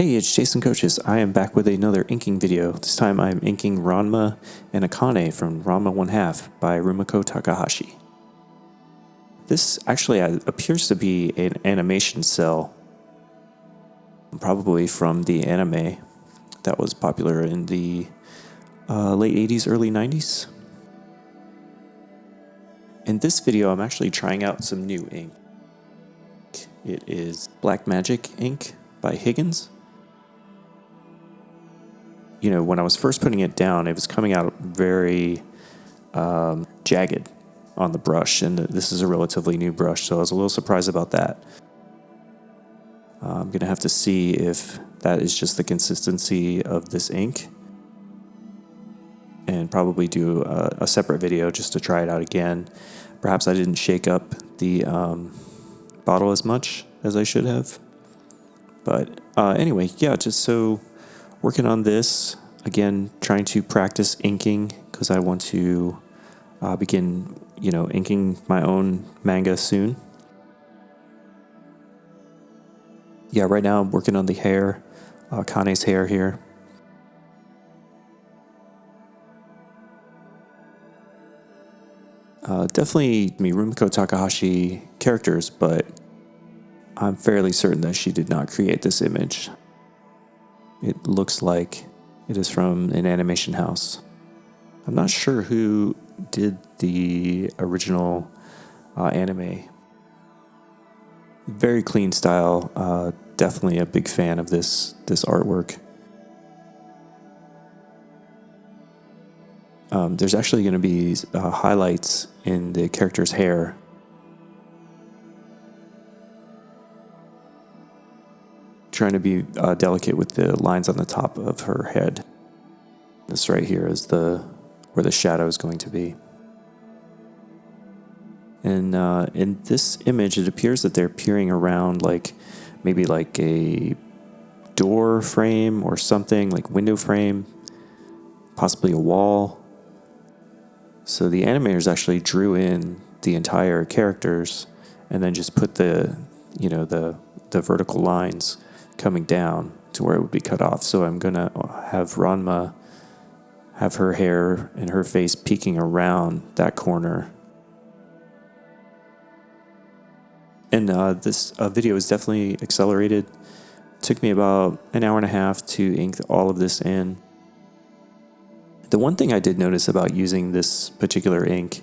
Hey, it's Jason Kochis. I am back with another inking video. This time I'm inking Ranma and Akane from Ranma 1/2 by Rumiko Takahashi. This actually appears to be an animation cell, probably from the anime that was popular in the late 80s, early 90s. In this video, I'm actually trying out some new ink. It is Black Magic ink by Higgins. You know, when I was first putting it down, it was coming out very jagged on the brush, and this is a relatively new brush, so I was a little surprised about that. I'm going to have to see if that is just the consistency of this ink, and probably do a separate video just to try it out again. Perhaps I didn't shake up the bottle as much as I should have. But anyway, yeah, just so working on this, again, trying to practice inking because I want to begin, inking my own manga soon. Yeah, right now I'm working on the hair, Kane's hair here. Definitely Rumiko Takahashi characters, but I'm fairly certain that she did not create this image. It looks like it is from an animation house. I'm not sure who did the original anime. Very clean style. Definitely a big fan of this artwork. There's actually going to be highlights in the character's hair. Trying to be delicate with the lines on the top of her head. This right here is where the shadow is going to be. And in this image, it appears that they're peering around maybe like a door frame or something, like window frame, possibly a wall. So the animators actually drew in the entire characters and then just put the vertical lines coming down to where it would be cut off. So I'm going to have Ranma have her hair and her face peeking around that corner. And this video is definitely accelerated. It took me about an hour and a half to ink all of this in. The one thing I did notice about using this particular ink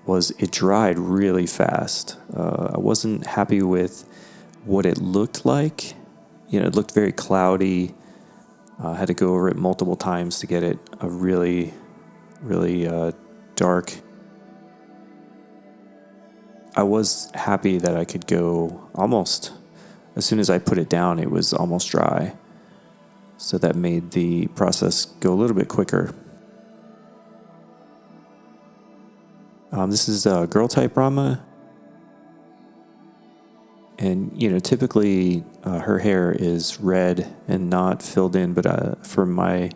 was it dried really fast. I wasn't happy with what it looked like. It looked very cloudy. I had to go over it multiple times to get it a really, really dark. I was happy that I could go almost, as soon as I put it down, it was almost dry. So that made the process go a little bit quicker. This is a girl type Ranma. And, typically her hair is red and not filled in, but for my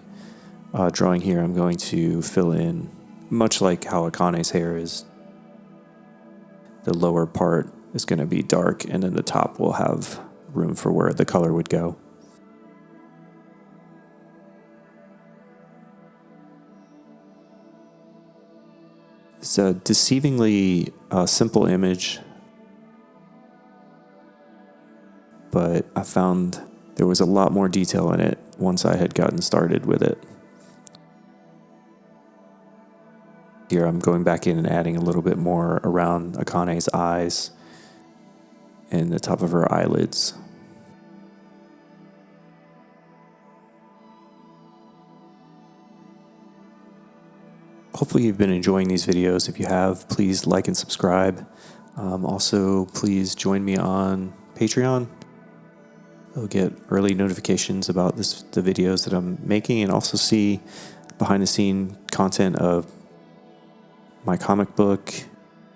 drawing here, I'm going to fill in, much like how Akane's hair is. The lower part is going to be dark, and then the top will have room for where the color would go. It's a deceivingly simple image, but I found there was a lot more detail in it once I had gotten started with it. Here I'm going back in and adding a little bit more around Akane's eyes and the top of her eyelids. Hopefully you've been enjoying these videos. If you have, please like and subscribe. Also, please join me on Patreon. You'll get early notifications about the videos that I'm making, and also see behind the scene content of my comic book,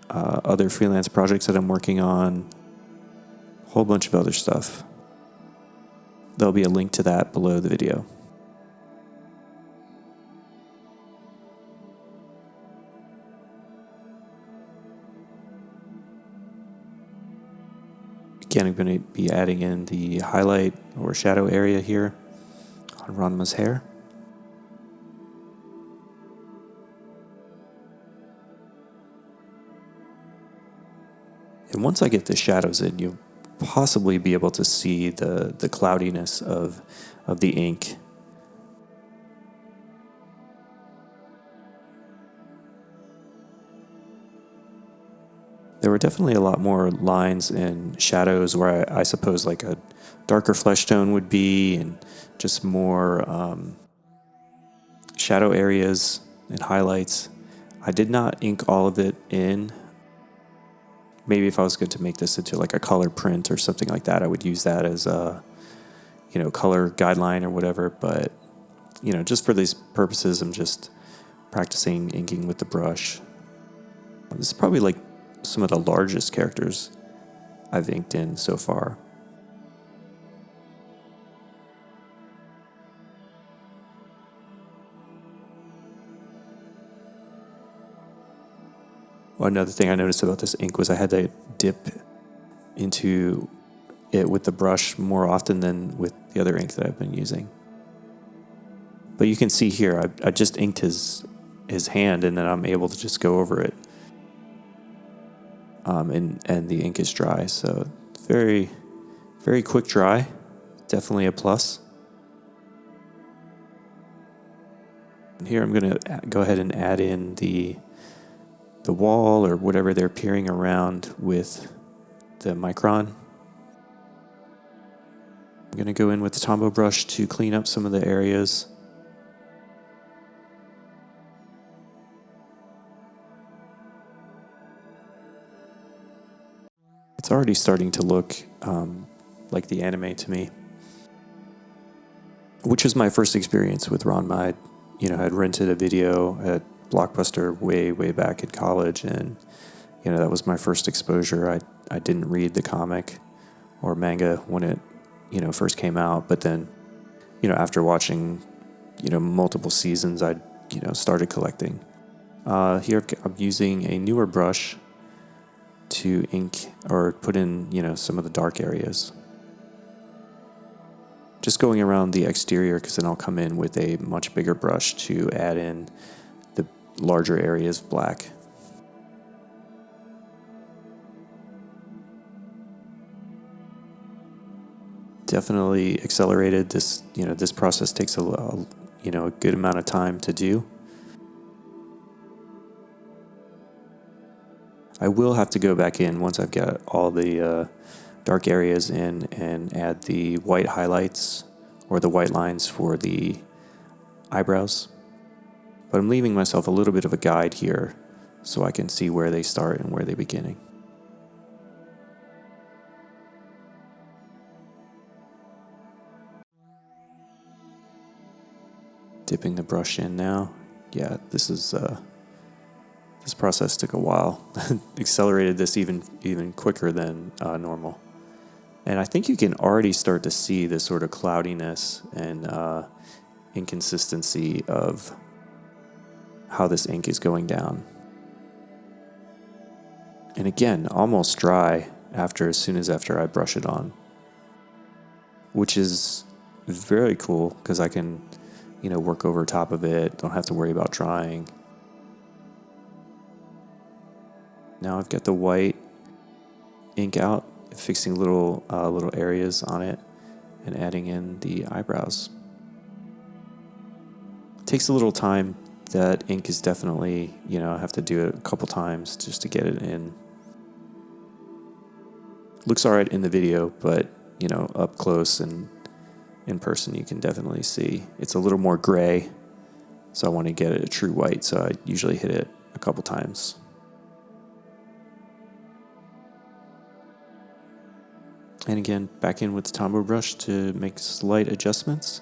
other freelance projects that I'm working on, a whole bunch of other stuff. There'll be a link to that below the video. again, I'm going to be adding in the highlight or shadow area here on Ranma's hair. And once I get the shadows in, you'll possibly be able to see the cloudiness of the ink. There were definitely a lot more lines and shadows where I suppose like a darker flesh tone would be, and just more shadow areas and highlights. I did not ink all of it in. Maybe if I was going to make this into like a color print or something like that, I would use that as a, color guideline or whatever. But, just for these purposes, I'm just practicing inking with the brush. This is probably like some of the largest characters I've inked in so far. Well, another thing I noticed about this ink was I had to dip into it with the brush more often than with the other ink that I've been using. But you can see here, I just inked his hand, and then I'm able to just go over it. And the ink is dry, so very, very quick dry. Definitely a plus. And here I'm going to go ahead and add in the wall or whatever they're peering around with the micron. I'm going to go in with the Tombow brush to clean up some of the areas. It's already starting to look like the anime to me, which was my first experience with Ranma. I had rented a video at Blockbuster way back in college, and that was my first exposure. I didn't read the comic or manga when it first came out, but then after watching multiple seasons, I started collecting. Here I'm using a newer brush to ink or put in some of the dark areas. Just going around the exterior, because then I'll come in with a much bigger brush to add in the larger areas black. Definitely accelerated this. This process takes a good amount of time to do. I will have to go back in once I've got all the dark areas in and add the white highlights or the white lines for the eyebrows. But I'm leaving myself a little bit of a guide here so I can see where they start and where they're beginning. Dipping the brush in now. Yeah, this process took a while. Accelerated this even quicker than normal. And I think you can already start to see this sort of cloudiness and inconsistency of how this ink is going down. And again, almost dry as soon as I brush it on, which is very cool because I can, work over top of it. Don't have to worry about drying. Now I've got the white ink out, fixing little areas on it and adding in the eyebrows. It takes a little time. That ink is definitely, I have to do it a couple times just to get it in. Looks all right in the video, but, up close and in person, you can definitely see it's a little more gray. So I want to get it a true white, so I usually hit it a couple times. And again, back in with the Tombow brush to make slight adjustments.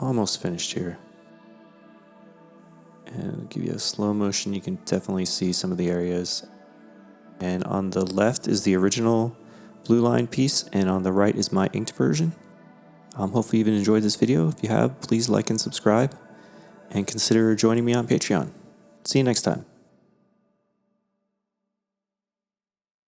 Almost finished here. And I'll give you a slow motion. You can definitely see some of the areas. And on the left is the original blue line piece, and on the right is my inked version. Hopefully you've enjoyed this video. If you have, please like and subscribe, and consider joining me on Patreon. See you next time.